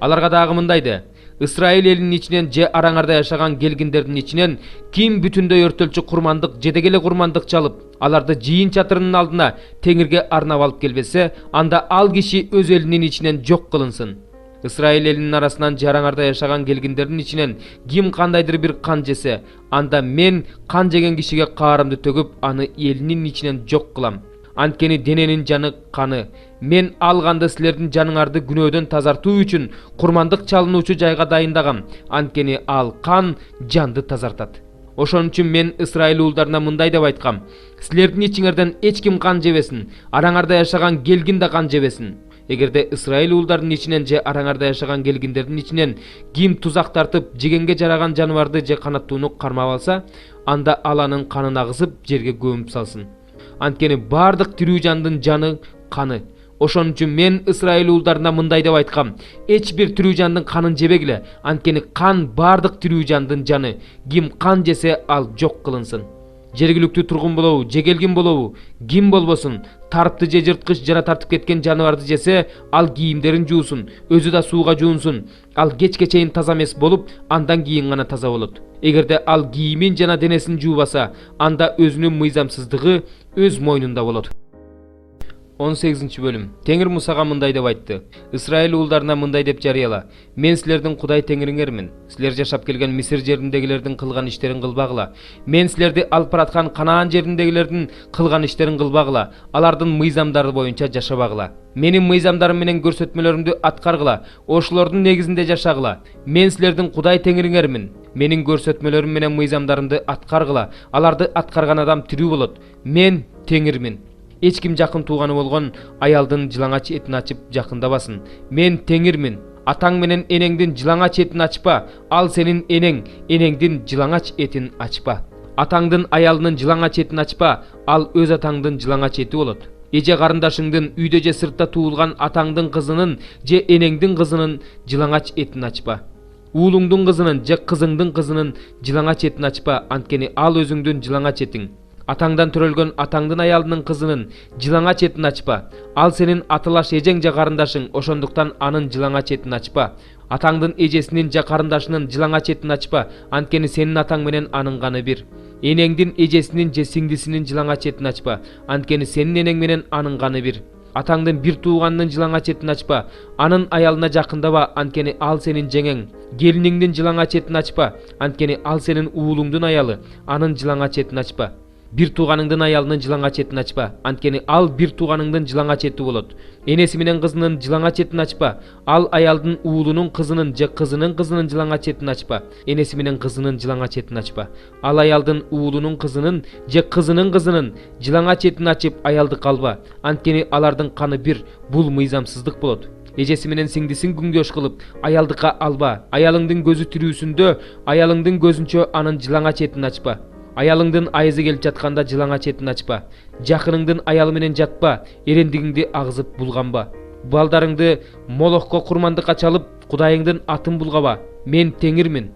Аларга дагы мындайды: Исраил элинин ичинен же араңарда жашаган келгиндердин ичинен ким бүтүндөй өртөлчү курмандык жедегеле курмандык чалып, аларды жыйын чатырынын алдына теңирге арнап алып келбесе, анда ал киши өз элинин ичинен жок кылынсын. Исраил элинин арасынан же араңарда жашаган келгиндердин ичинен ким кандайдыр бир кан жесе, анда мен кан жеген кишиге каарымды төгүп, аны элинин ичинен жок кылам. Анткени дененин жаны каны. Мен алганды силердин жаныңарды күнөөдөн тазартуу үчүн курмандык чалынуучу жайга дайындагам. Анткени ал кан жанды тазартат. Ошон үчүн мен Исраил уулдарына мындай деп айткам: силердин ичиңерден эч ким кан жебесин, араңарда жашаган келгин да кан жебесин. Эгерде Исраил уулдарынын ичинен же араңарда жашаган келгиндердин ичинен ким тузак тартып, жегенге жараган жаныбарды же канаттууну кармап алса, анда ал анын канын агызып жерге көмүп салсын. Анткени бардык тирүү жандын жаны каны. Ошон үчүн мен Исраил уулдарына мындай деп айткам: эч бир тирүү жандын канын жебегиле, анткени кан бардык тирүү жандын жаны. Ким кан жесе, ал жок кылынсын. Жергиликтүү тургун болобу, же келгин болобу, ким болбосун, тарыпты же жырткыч жара тартып кеткен жаныбарды жесе, ал кийимдерин жуусун, өзү да сууга жуунсун. Ал кечке чейин таза эмес болуп, андан кийин гана таза болот. Эгерде ал кийимин жана денесин жуубаса, анда өзүнүн мыйзамсыздыгы өз мойнунда болот. 18-бөлүм. Теңир Мусага мындай деп айтты: Исраил уулдарына мындай деп жарыяла: мен силердин Кудай теңириңермин. Силер жашап келген Мисир жериндегилердин кылган иштерин кылбагыла. Мен силерди алып бараткан Канаан жериндегилердин кылган иштерин кылбагыла. Алардын мыйзамдары боюнча жашабагыла. Менин мыйзамдарым менен көрсөтмөлөрүмдү аткаргыла. Ошолордун негизинде жашагыла. Мен силердин Кудай теңириңермин. Менин көрсөтмөлөрүм менен мыйзамдарымды аткаргыла. Аларды аткарган адам тирүү болот. Мен теңирмин. Эч ким жакын тууганы болгон аялдын жылаңач этин ачып жакындабасын. Мен теңирмин. Атаң менен энеңдин жылаңач этин ачпа. Ал сенин энең, энеңдин жылаңач этин ачпа. Атаңдын аялынын жылаңач этин ачпа. Ал өз атаңдын жылаңач эти болот. Эже карындашыңдын үйдө же сыртта туулган атаңдын кызынын же энеңдин кызынын жылаңач этин ачпа. Уулуңдун кызынын же кызыңдын кызынын жылаңач этин ачпа, анткени ал өзүңдүн жылаңач этиң. Атаңдан төрөлгөн атаңдын аялынын кызынын жылаңач этин ачпа. Ал сенин атылаш эжең же карындашың, ошондуктан анын жылаңач этин ачпа. Атаңдын эжесинин же карындашынын жылаңач этин ачпа, анткени сенин атаң менен анын каны бир. Энеңдин эжесинин же сиңдисинин жылаңач этин ачпа, анткени сенин энең менен анын каны бир. Атаңдын бир тууганынын жылаңач этин ачпа, анын аялына жакындаба, анткени ал сенин жеңең. Келиниңдин жылаңач этин ачпа, анткени ал сенин уулуңдун аялы, анын жылаңач этин ачпа. Бир тууганыңдын аялынын жылаңач этин ачпа, анткени ал бир тууганыңдын жылаңач эти болот. Энеси менен кызынын жылаңач этин ачпа, ал аялдын уулунун кызынын же кызынын кызынын жылаңач этин ачпа. Энеси менен кызынын жылаңач этин ачпа. Ал аялдын уулунун кызынын же кызынын кызынын жылаңач этин ачып аялды калба, анткени алардын каны бир. Бул мыйзамсыздык болот. Эжеси менен сиңдисин күнгөш кылып, аялдыкка алба. Аялыңдын көзү тирүүсүндө, аялыңдын көзүнчө анын жылаңач этин ачпа. Аялыңдын айызы келип жатканда жылаңач этин ачпа. Жакыныңдын аялы менен жатпа, эрендигиңди агызып булганба. Балдарыңды Молохко курмандыкка чалып, Кудайыңдын атын булгаба. Мен теңирмин.